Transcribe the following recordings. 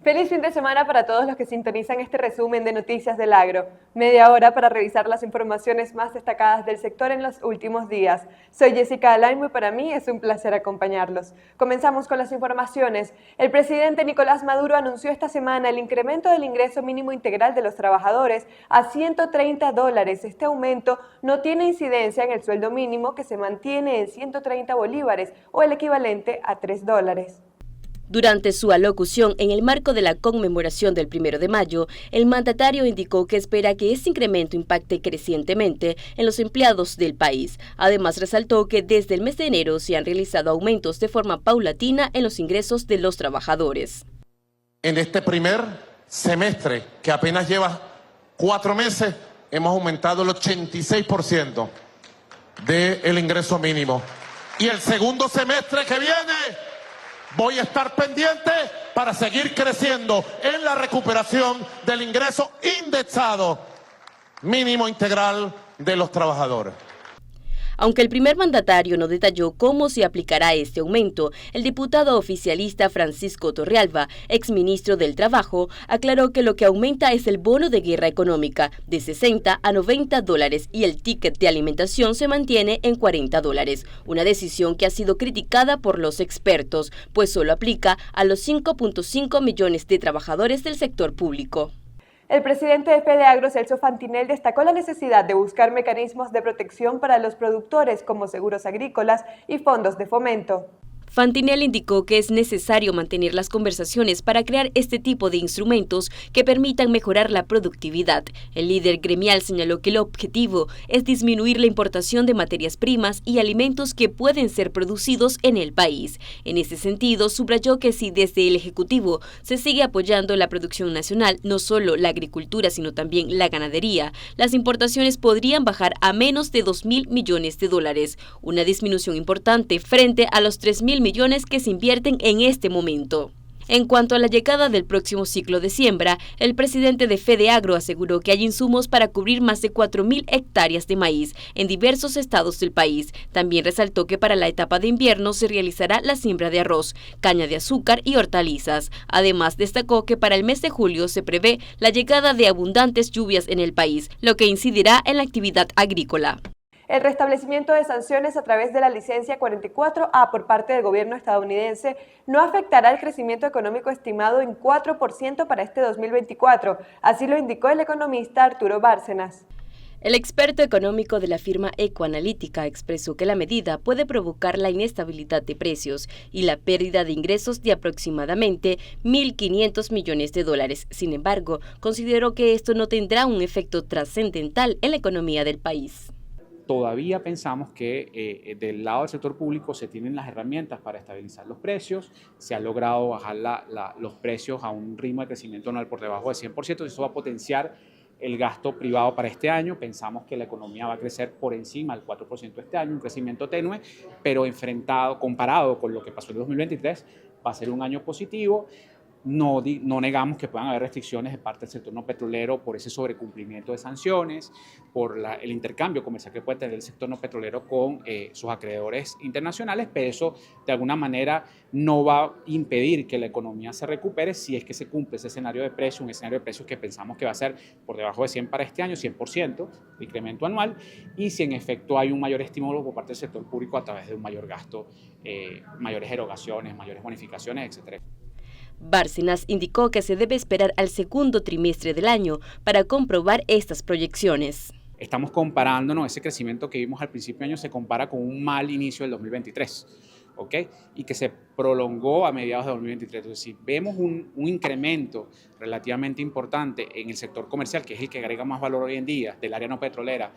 Feliz fin de semana para todos los que sintonizan este resumen de Noticias del Agro. Media hora para revisar las informaciones más destacadas del sector en los últimos días. Soy Jessica Alaimo y para mí es un placer acompañarlos. Comenzamos con las informaciones. El presidente Nicolás Maduro anunció esta semana el incremento del ingreso mínimo integral de los trabajadores a $130. Este aumento no tiene incidencia en el sueldo mínimo, que se mantiene en 130 bolívares o el equivalente a $3. Durante su alocución en el marco de la conmemoración del 1 de mayo, el mandatario indicó que espera que este incremento impacte crecientemente en los empleados del país. Además, resaltó que desde el mes de enero se han realizado aumentos de forma paulatina en los ingresos de los trabajadores. En este primer semestre, que apenas lleva 4 meses, hemos aumentado el 86% del ingreso mínimo. Y el segundo semestre que viene, voy a estar pendiente para seguir creciendo en la recuperación del ingreso indexado mínimo integral de los trabajadores. Aunque el primer mandatario no detalló cómo se aplicará este aumento, el diputado oficialista Francisco Torrealba, exministro del Trabajo, aclaró que lo que aumenta es el bono de guerra económica de $60 a $90 y el ticket de alimentación se mantiene en $40, una decisión que ha sido criticada por los expertos, pues solo aplica a los 5.5 millones de trabajadores del sector público. El presidente de FEDEAGRO, Celso Fantinel, destacó la necesidad de buscar mecanismos de protección para los productores como seguros agrícolas y fondos de fomento. Fantinel indicó que es necesario mantener las conversaciones para crear este tipo de instrumentos que permitan mejorar la productividad. El líder gremial señaló que el objetivo es disminuir la importación de materias primas y alimentos que pueden ser producidos en el país. En ese sentido, subrayó que si desde el Ejecutivo se sigue apoyando la producción nacional, no solo la agricultura, sino también la ganadería, las importaciones podrían bajar a menos de $2.000 millones, una disminución importante frente a los $3.000 millones que se invierten en este momento. En cuanto a la llegada del próximo ciclo de siembra, el presidente de FEDEAGRO aseguró que hay insumos para cubrir más de 4.000 hectáreas de maíz en diversos estados del país. También resaltó que para la etapa de invierno se realizará la siembra de arroz, caña de azúcar y hortalizas. Además, destacó que para el mes de julio se prevé la llegada de abundantes lluvias en el país, lo que incidirá en la actividad agrícola. El restablecimiento de sanciones a través de la licencia 44A por parte del gobierno estadounidense no afectará el crecimiento económico estimado en 4% para este 2024, así lo indicó el economista Arturo Bárcenas. El experto económico de la firma Ecoanalítica expresó que la medida puede provocar la inestabilidad de precios y la pérdida de ingresos de aproximadamente $1.500 millones. Sin embargo, consideró que esto no tendrá un efecto trascendental en la economía del país. Todavía pensamos que del lado del sector público se tienen las herramientas para estabilizar los precios, se ha logrado bajar los precios a un ritmo de crecimiento anual por debajo del 100%, y eso va a potenciar el gasto privado para este año. Pensamos que la economía va a crecer por encima del 4% este año, un crecimiento tenue, pero comparado con lo que pasó en el 2023, va a ser un año positivo. No negamos que puedan haber restricciones de parte del sector no petrolero por ese sobrecumplimiento de sanciones, por el intercambio comercial que puede tener el sector no petrolero con sus acreedores internacionales, pero eso de alguna manera no va a impedir que la economía se recupere si es que se cumple ese escenario de precios, un escenario de precios que pensamos que va a ser por debajo de 100 para este año, 100% de incremento anual, y si en efecto hay un mayor estímulo por parte del sector público a través de un mayor gasto, mayores erogaciones, mayores bonificaciones, etc. Bárcenas indicó que se debe esperar al segundo trimestre del año para comprobar estas proyecciones. Estamos comparándonos, ese crecimiento que vimos al principio de año se compara con un mal inicio del 2023, ¿ok? Y que se prolongó a mediados de 2023. Entonces, si vemos un incremento relativamente importante en el sector comercial, que es el que agrega más valor hoy en día, del área no petrolera,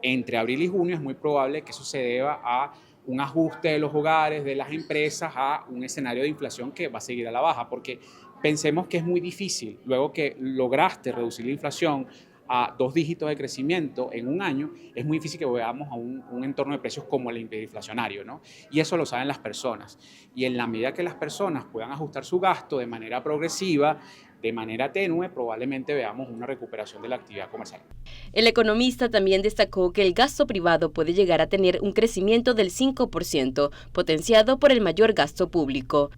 entre abril y junio, es muy probable que eso se deba a un ajuste de los hogares, de las empresas, a un escenario de inflación que va a seguir a la baja, porque pensemos que es muy difícil, luego que lograste reducir la inflación a 2 dígitos de crecimiento en un año, es muy difícil que veamos a un entorno de precios como el hiperinflacionario, ¿no? Y eso lo saben las personas. Y en la medida que las personas puedan ajustar su gasto de manera progresiva, de manera tenue, probablemente veamos una recuperación de la actividad comercial. El economista también destacó que el gasto privado puede llegar a tener un crecimiento del 5%, potenciado por el mayor gasto público.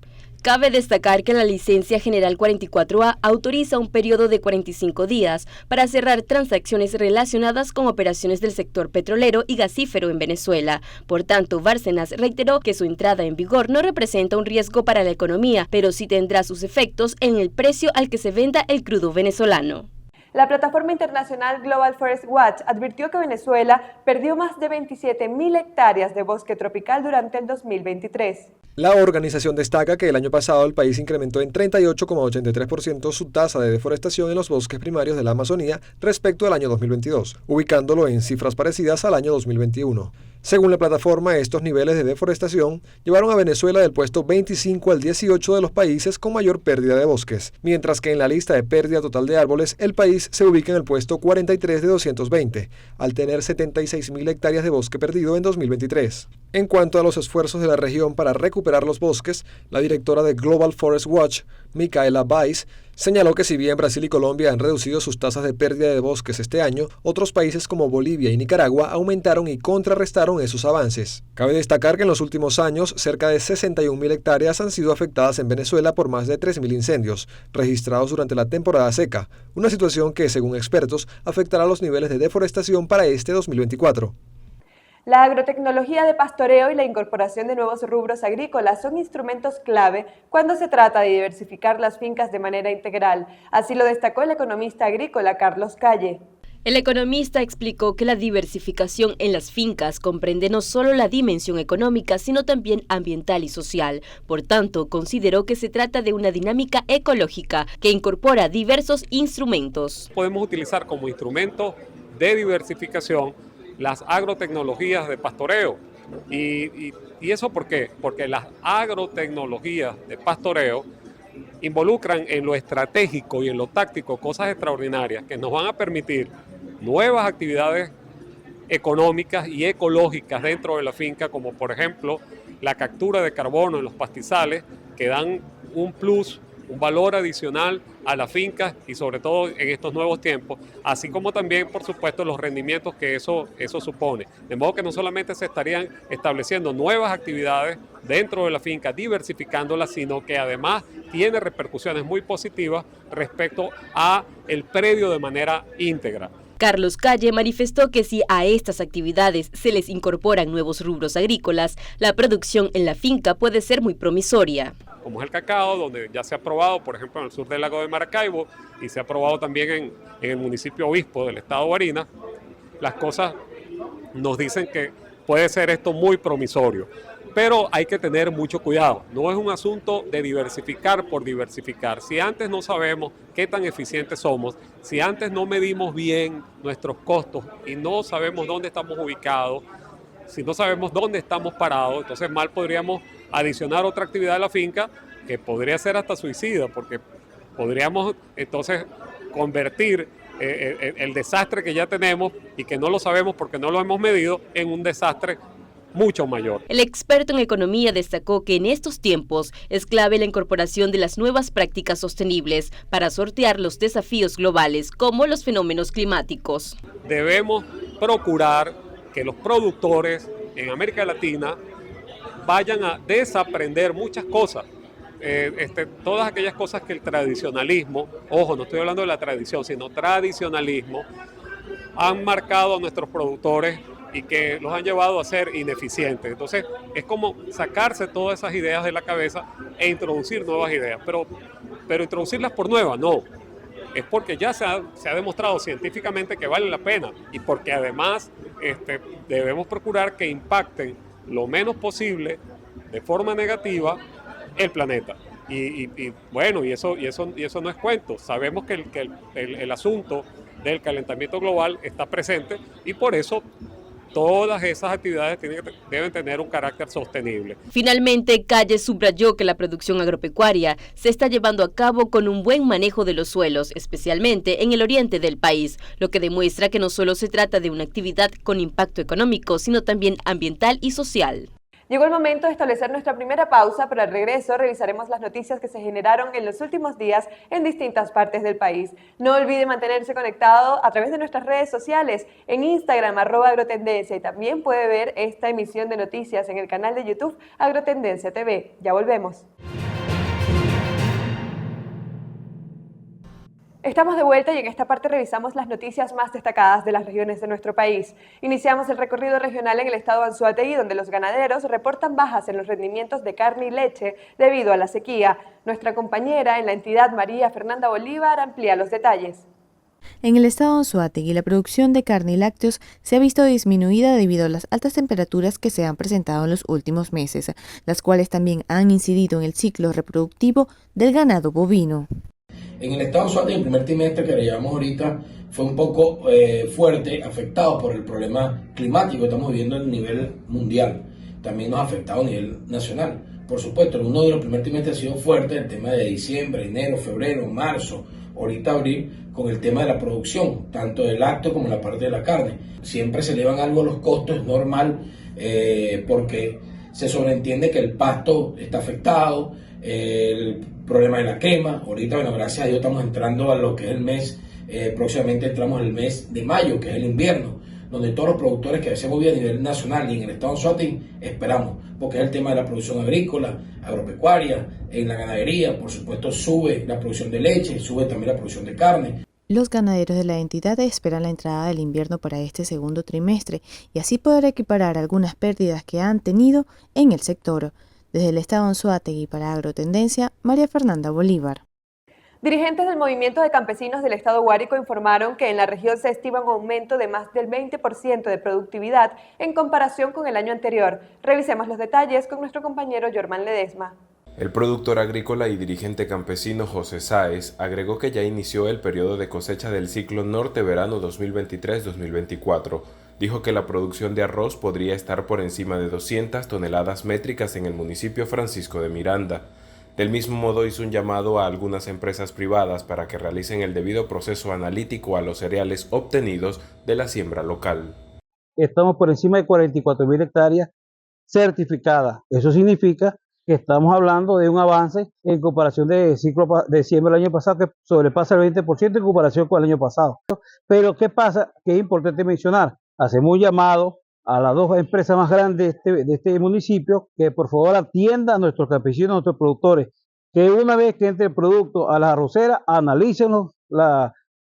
Cabe destacar que la licencia general 44A autoriza un periodo de 45 días para cerrar transacciones relacionadas con operaciones del sector petrolero y gasífero en Venezuela. Por tanto, Bárcenas reiteró que su entrada en vigor no representa un riesgo para la economía, pero sí tendrá sus efectos en el precio al que se venda el crudo venezolano. La plataforma internacional Global Forest Watch advirtió que Venezuela perdió más de 27.000 hectáreas de bosque tropical durante el 2023. La organización destaca que el año pasado el país incrementó en 38,83% su tasa de deforestación en los bosques primarios de la Amazonía respecto al año 2022, ubicándolo en cifras parecidas al año 2021. Según la plataforma, estos niveles de deforestación llevaron a Venezuela del puesto 25 al 18 de los países con mayor pérdida de bosques, mientras que en la lista de pérdida total de árboles, el país se ubica en el puesto 43 de 220, al tener 76.000 hectáreas de bosque perdido en 2023. En cuanto a los esfuerzos de la región para recuperar los bosques, la directora de Global Forest Watch, Micaela Weiss, señaló que si bien Brasil y Colombia han reducido sus tasas de pérdida de bosques este año, otros países como Bolivia y Nicaragua aumentaron y contrarrestaron esos avances. Cabe destacar que en los últimos años, cerca de 61.000 hectáreas han sido afectadas en Venezuela por más de 3.000 incendios, registrados durante la temporada seca, una situación que, según expertos, afectará los niveles de deforestación para este 2024. La agrotecnología de pastoreo y la incorporación de nuevos rubros agrícolas son instrumentos clave cuando se trata de diversificar las fincas de manera integral. Así lo destacó el economista agrícola Carlos Calle. El economista explicó que la diversificación en las fincas comprende no solo la dimensión económica, sino también ambiental y social. Por tanto, consideró que se trata de una dinámica ecológica que incorpora diversos instrumentos. Podemos utilizar como instrumento de diversificación las agrotecnologías de pastoreo. ¿Y eso por qué? Porque las agrotecnologías de pastoreo involucran en lo estratégico y en lo táctico cosas extraordinarias que nos van a permitir nuevas actividades económicas y ecológicas dentro de la finca, como por ejemplo la captura de carbono en los pastizales, que dan un plus, un valor adicional a la finca y sobre todo en estos nuevos tiempos, así como también, por supuesto, los rendimientos que eso supone. De modo que no solamente se estarían estableciendo nuevas actividades dentro de la finca, diversificándolas, sino que además tiene repercusiones muy positivas respecto a el predio de manera íntegra. Carlos Calle manifestó que si a estas actividades se les incorporan nuevos rubros agrícolas, la producción en la finca puede ser muy promisoria. Como es el cacao, donde ya se ha probado, por ejemplo, en el sur del lago de Maracaibo, y se ha probado también en el municipio Obispo del estado de Barinas, las cosas nos dicen que puede ser esto muy promisorio. Pero hay que tener mucho cuidado, no es un asunto de diversificar por diversificar. Si antes no sabemos qué tan eficientes somos, si antes no medimos bien nuestros costos y no sabemos dónde estamos ubicados, si no sabemos dónde estamos parados, entonces mal podríamos adicionar otra actividad de la finca que podría ser hasta suicida, porque podríamos entonces convertir el desastre que ya tenemos y que no lo sabemos porque no lo hemos medido en un desastre mucho mayor. El experto en economía destacó que en estos tiempos es clave la incorporación de las nuevas prácticas sostenibles para sortear los desafíos globales como los fenómenos climáticos. Debemos procurar que los productores en América Latina vayan a desaprender muchas cosas. Todas aquellas cosas que el tradicionalismo, ojo, no estoy hablando de la tradición, sino tradicionalismo, han marcado a nuestros productores y que los han llevado a ser ineficientes. Entonces, es como sacarse todas esas ideas de la cabeza e introducir nuevas ideas. Pero introducirlas por nuevas, no. Es porque ya se ha demostrado científicamente que vale la pena y porque además debemos procurar que impacten lo menos posible de forma negativa el planeta. Y bueno, y eso no es cuento. Sabemos que el asunto del calentamiento global está presente y por eso todas esas actividades deben tener un carácter sostenible. Finalmente, Calle subrayó que la producción agropecuaria se está llevando a cabo con un buen manejo de los suelos, especialmente en el oriente del país, lo que demuestra que no solo se trata de una actividad con impacto económico, sino también ambiental y social. Llegó el momento de establecer nuestra primera pausa, pero al regreso revisaremos las noticias que se generaron en los últimos días en distintas partes del país. No olvide mantenerse conectado a través de nuestras redes sociales, en Instagram, @agrotendencia, y también puede ver esta emisión de noticias en el canal de YouTube Agrotendencia TV. Ya volvemos. Estamos de vuelta y en esta parte revisamos las noticias más destacadas de las regiones de nuestro país. Iniciamos el recorrido regional en el estado de Anzoátegui, donde los ganaderos reportan bajas en los rendimientos de carne y leche debido a la sequía. Nuestra compañera en la entidad, María Fernanda Bolívar, amplía los detalles. En el estado de Anzoátegui, la producción de carne y lácteos se ha visto disminuida debido a las altas temperaturas que se han presentado en los últimos meses, las cuales también han incidido en el ciclo reproductivo del ganado bovino. En el estado de Anzoátegui, el primer trimestre que le llevamos ahorita fue un poco fuerte, afectado por el problema climático que estamos viviendo a nivel mundial. También nos ha afectado a nivel nacional. Por supuesto, uno de los primeros trimestres ha sido fuerte, el tema de diciembre, enero, febrero, marzo, ahorita abril, con el tema de la producción, tanto del lácteo como la parte de la carne. Siempre se elevan algo los costos, es normal, porque se sobreentiende que el pasto está afectado, el problema de la quema. Ahorita, bueno, gracias a Dios estamos entrando a lo que es el mes, próximamente entramos el mes de mayo, que es el invierno, donde todos los productores que hacemos vida a nivel nacional y en el estado de Anzoátegui esperamos, porque es el tema de la producción agrícola, agropecuaria, en la ganadería, por supuesto sube la producción de leche, sube también la producción de carne. Los ganaderos de la entidad esperan la entrada del invierno para este segundo trimestre y así poder equiparar algunas pérdidas que han tenido en el sector. Desde el estado de Anzoátegui para Agrotendencia, María Fernanda Bolívar. Dirigentes del movimiento de campesinos del estado Guárico informaron que en la región se estima un aumento de más del 20% de productividad en comparación con el año anterior. Revisemos los detalles con nuestro compañero Yorman Ledesma. El productor agrícola y dirigente campesino José Sáez agregó que ya inició el periodo de cosecha del ciclo norte-verano 2023-2024. Dijo que la producción de arroz podría estar por encima de 200 toneladas métricas en el municipio Francisco de Miranda. Del mismo modo hizo un llamado a algunas empresas privadas para que realicen el debido proceso analítico a los cereales obtenidos de la siembra local. Estamos por encima de 44.000 hectáreas certificadas. Eso significa que estamos hablando de un avance en comparación de ciclo de siembra del año pasado que sobrepasa el 20% en comparación con el año pasado. Pero ¿qué pasa? Que es importante mencionar. Hacemos un llamado a las dos empresas más grandes de este municipio que por favor atiendan a nuestros campesinos, a nuestros productores, que una vez que entre el producto a la arrocera, analicen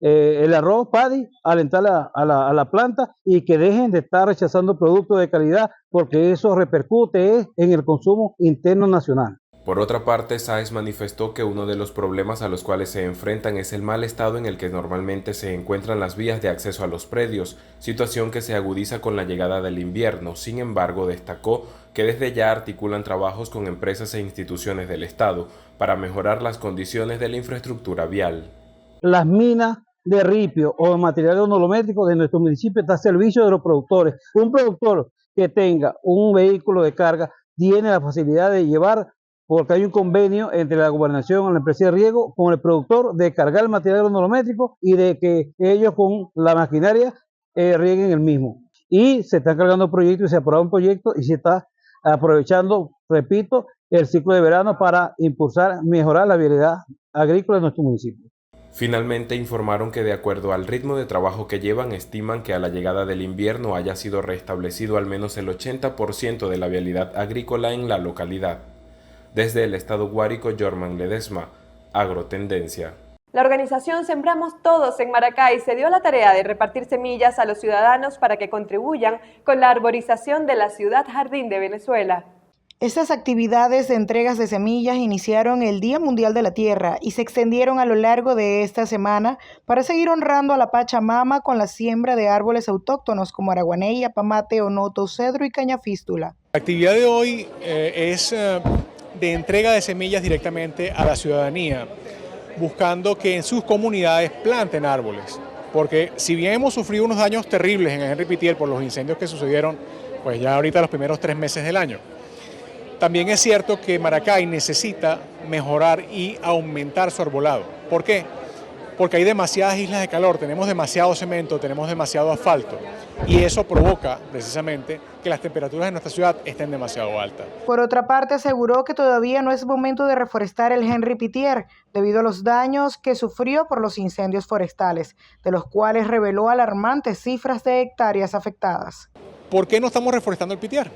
el arroz paddy al entrar a la planta y que dejen de estar rechazando productos de calidad porque eso repercute en el consumo interno nacional. Por otra parte, Sáez manifestó que uno de los problemas a los cuales se enfrentan es el mal estado en el que normalmente se encuentran las vías de acceso a los predios, situación que se agudiza con la llegada del invierno. Sin embargo, destacó que desde ya articulan trabajos con empresas e instituciones del Estado para mejorar las condiciones de la infraestructura vial. Las minas de ripio o material organométrico de nuestro municipio está a servicio de los productores. Un productor que tenga un vehículo de carga tiene la facilidad de llevar, porque hay un convenio entre la gobernación o la empresa de riego con el productor de cargar el material organométrico y de que ellos con la maquinaria rieguen el mismo. Y se están cargando proyectos y se aprueba un proyecto y se está aprovechando, repito, el ciclo de verano para impulsar, mejorar la vialidad agrícola de nuestro municipio. Finalmente informaron que de acuerdo al ritmo de trabajo que llevan, estiman que a la llegada del invierno haya sido restablecido al menos el 80% de la vialidad agrícola en la localidad. Desde el estado Guárico, Yorman Ledesma, Agrotendencia. La organización Sembramos Todos en Maracay se dio a la tarea de repartir semillas a los ciudadanos para que contribuyan con la arborización de la ciudad jardín de Venezuela. Estas actividades de entregas de semillas iniciaron el Día Mundial de la Tierra y se extendieron a lo largo de esta semana para seguir honrando a la Pachamama con la siembra de árboles autóctonos como araguaney, apamate, onoto, cedro y cañafístula. La actividad de hoy es de entrega de semillas directamente a la ciudadanía, buscando que en sus comunidades planten árboles. Porque si bien hemos sufrido unos daños terribles en Henry Pittier por los incendios que sucedieron, pues ya ahorita los primeros 3 meses del año, también es cierto que Maracay necesita mejorar y aumentar su arbolado. ¿Por qué? Porque hay demasiadas islas de calor, tenemos demasiado cemento, tenemos demasiado asfalto y eso provoca precisamente que las temperaturas en nuestra ciudad estén demasiado altas. Por otra parte, aseguró que todavía no es momento de reforestar el Henry Pittier debido a los daños que sufrió por los incendios forestales, de los cuales reveló alarmantes cifras de hectáreas afectadas. ¿Por qué no estamos reforestando el Pittier?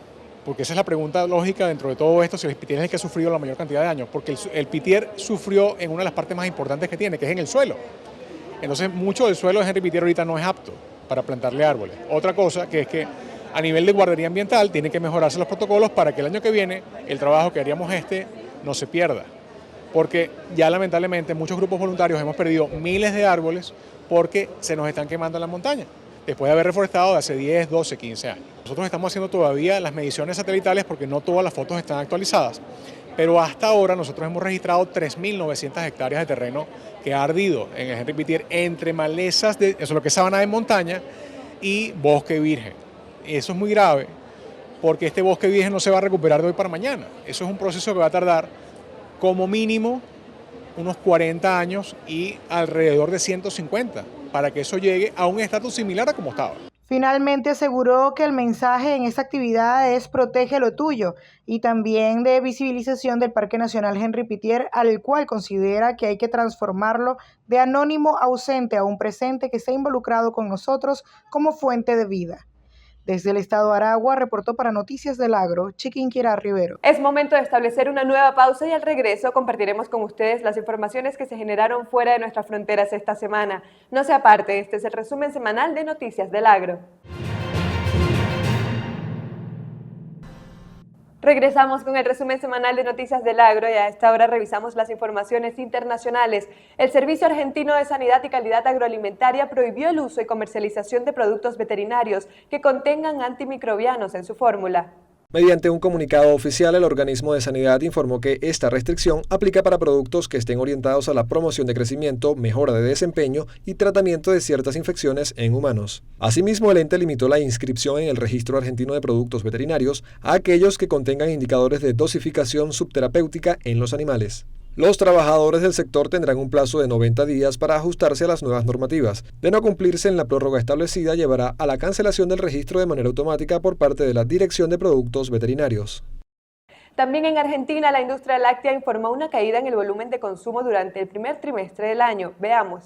Porque esa es la pregunta lógica dentro de todo esto, si el Pittier es el que ha sufrido la mayor cantidad de daños, porque el Pittier sufrió en una de las partes más importantes que tiene, que es en el suelo. Entonces mucho del suelo de Henry Pittier ahorita no es apto para plantarle árboles. Otra cosa que es que a nivel de guardería ambiental tienen que mejorarse los protocolos para que el año que viene el trabajo que haríamos no se pierda. Porque ya lamentablemente muchos grupos voluntarios hemos perdido miles de árboles porque se nos están quemando en la montaña, después de haber reforestado de hace 10, 12, 15 años. Nosotros estamos haciendo todavía las mediciones satelitales porque no todas las fotos están actualizadas, pero hasta ahora nosotros hemos registrado 3.900 hectáreas de terreno que ha ardido en el Henry Pittier entre malezas, eso es lo que es sabana de montaña, y bosque virgen. Eso es muy grave porque este bosque virgen no se va a recuperar de hoy para mañana. Eso es un proceso que va a tardar como mínimo unos 40 años y alrededor de 150 para que eso llegue a un estatus similar a como estaba. Finalmente aseguró que el mensaje en esta actividad es protege lo tuyo y también de visibilización del Parque Nacional Henry Pittier, al cual considera que hay que transformarlo de anónimo ausente a un presente que esté involucrado con nosotros como fuente de vida. Desde el estado de Aragua, reportó para Noticias del Agro, Chiquinquirá Rivero. Es momento de establecer una nueva pausa y al regreso compartiremos con ustedes las informaciones que se generaron fuera de nuestras fronteras esta semana. No se aparte, este es el resumen semanal de Noticias del Agro. Regresamos con el resumen semanal de Noticias del Agro y a esta hora revisamos las informaciones internacionales. El Servicio Argentino de Sanidad y Calidad Agroalimentaria prohibió el uso y comercialización de productos veterinarios que contengan antimicrobianos en su fórmula. Mediante un comunicado oficial, el organismo de sanidad informó que esta restricción aplica para productos que estén orientados a la promoción de crecimiento, mejora de desempeño y tratamiento de ciertas infecciones en humanos. Asimismo, el ente limitó la inscripción en el Registro Argentino de Productos Veterinarios a aquellos que contengan indicadores de dosificación subterapéutica en los animales. Los trabajadores del sector tendrán un plazo de 90 días para ajustarse a las nuevas normativas. De no cumplirse en la prórroga establecida, llevará a la cancelación del registro de manera automática por parte de la Dirección de Productos Veterinarios. También en Argentina, la industria láctea informó una caída en el volumen de consumo durante el primer trimestre del año. Veamos.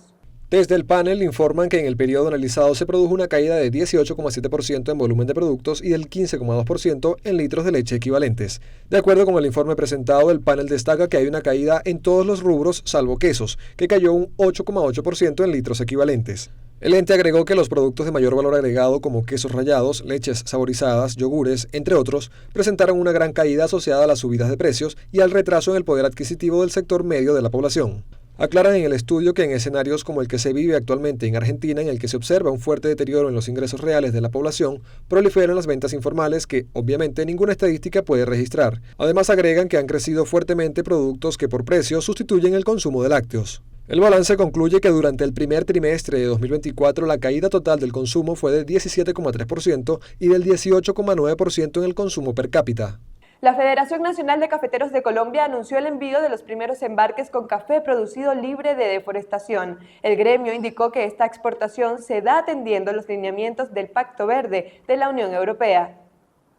Desde el panel informan que en el periodo analizado se produjo una caída de 18,7% en volumen de productos y del 15,2% en litros de leche equivalentes. De acuerdo con el informe presentado, el panel destaca que hay una caída en todos los rubros salvo quesos, que cayó un 8,8% en litros equivalentes. El ente agregó que los productos de mayor valor agregado como quesos rallados, leches saborizadas, yogures, entre otros, presentaron una gran caída asociada a las subidas de precios y al retraso en el poder adquisitivo del sector medio de la población. Aclaran en el estudio que en escenarios como el que se vive actualmente en Argentina, en el que se observa un fuerte deterioro en los ingresos reales de la población, proliferan las ventas informales que, obviamente, ninguna estadística puede registrar. Además, agregan que han crecido fuertemente productos que por precio sustituyen el consumo de lácteos. El balance concluye que durante el primer trimestre de 2024 la caída total del consumo fue del 17,3% y del 18,9% en el consumo per cápita. La Federación Nacional de Cafeteros de Colombia anunció el envío de los primeros embarques con café producido libre de deforestación. El gremio indicó que esta exportación se da atendiendo los lineamientos del Pacto Verde de la Unión Europea.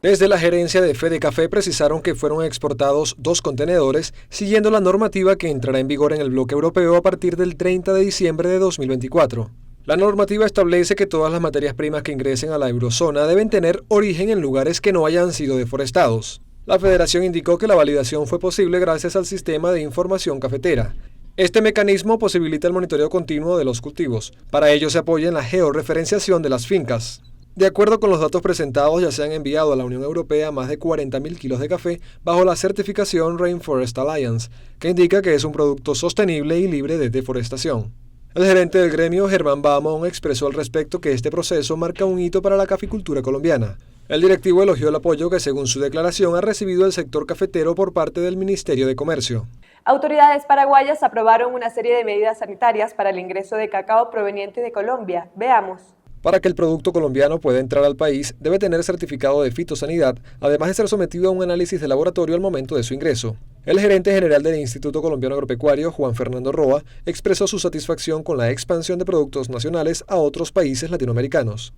Desde la gerencia de Fedecafé precisaron que fueron exportados 2 contenedores, siguiendo la normativa que entrará en vigor en el bloque europeo a partir del 30 de diciembre de 2024. La normativa establece que todas las materias primas que ingresen a la eurozona deben tener origen en lugares que no hayan sido deforestados. La Federación indicó que la validación fue posible gracias al sistema de información cafetera. Este mecanismo posibilita el monitoreo continuo de los cultivos. Para ello se apoya en la georreferenciación de las fincas. De acuerdo con los datos presentados, ya se han enviado a la Unión Europea más de 40.000 kilos de café bajo la certificación Rainforest Alliance, que indica que es un producto sostenible y libre de deforestación. El gerente del gremio, Germán Bahamón, expresó al respecto que este proceso marca un hito para la caficultura colombiana. El directivo elogió el apoyo que, según su declaración, ha recibido el sector cafetero por parte del Ministerio de Comercio. Autoridades paraguayas aprobaron una serie de medidas sanitarias para el ingreso de cacao proveniente de Colombia. Veamos. Para que el producto colombiano pueda entrar al país, debe tener certificado de fitosanidad, además de ser sometido a un análisis de laboratorio al momento de su ingreso. El gerente general del Instituto Colombiano Agropecuario, Juan Fernando Roa, expresó su satisfacción con la expansión de productos nacionales a otros países latinoamericanos.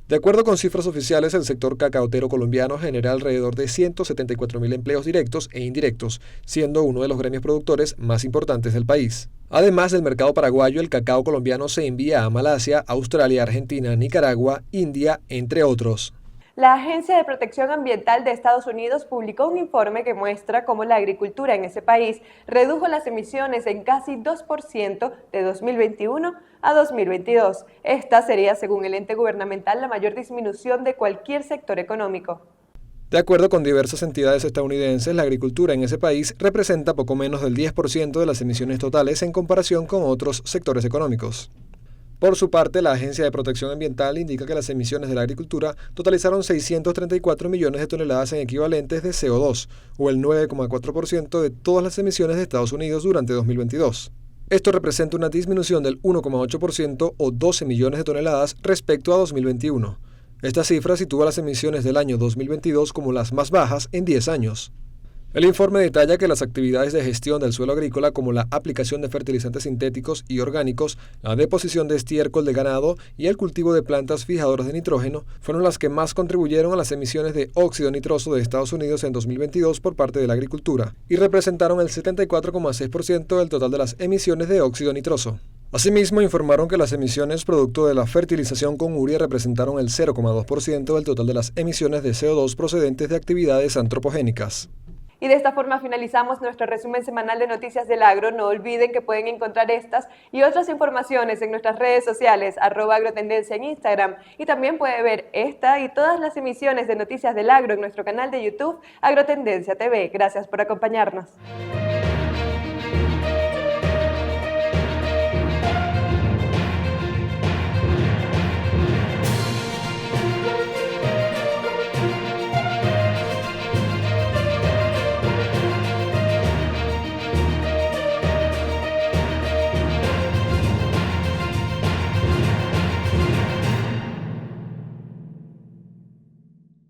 De acuerdo con cifras oficiales, el sector cacaotero colombiano genera alrededor de 174.000 empleos directos e indirectos, siendo uno de los gremios productores más importantes del país. Además del mercado paraguayo, el cacao colombiano se envía a Malasia, Australia, Argentina, Nicaragua, India, entre otros. La Agencia de Protección Ambiental de Estados Unidos publicó un informe que muestra cómo la agricultura en ese país redujo las emisiones en casi 2% de 2021 a 2022. Esta sería, según el ente gubernamental, la mayor disminución de cualquier sector económico. De acuerdo con diversas entidades estadounidenses, la agricultura en ese país representa poco menos del 10% de las emisiones totales en comparación con otros sectores económicos. Por su parte, la Agencia de Protección Ambiental indica que las emisiones de la agricultura totalizaron 634 millones de toneladas en equivalentes de CO2, o el 9,4% de todas las emisiones de Estados Unidos durante 2022. Esto representa una disminución del 1,8% o 12 millones de toneladas respecto a 2021. Esta cifra sitúa las emisiones del año 2022 como las más bajas en 10 años. El informe detalla que las actividades de gestión del suelo agrícola, como la aplicación de fertilizantes sintéticos y orgánicos, la deposición de estiércol de ganado y el cultivo de plantas fijadoras de nitrógeno, fueron las que más contribuyeron a las emisiones de óxido nitroso de Estados Unidos en 2022 por parte de la agricultura, y representaron el 74,6% del total de las emisiones de óxido nitroso. Asimismo, informaron que las emisiones producto de la fertilización con urea representaron el 0,2% del total de las emisiones de CO2 procedentes de actividades antropogénicas. Y de esta forma finalizamos nuestro resumen semanal de Noticias del Agro. No olviden que pueden encontrar estas y otras informaciones en nuestras redes sociales, @agrotendencia en Instagram, y también puede ver esta y todas las emisiones de Noticias del Agro en nuestro canal de YouTube, Agrotendencia TV. Gracias por acompañarnos.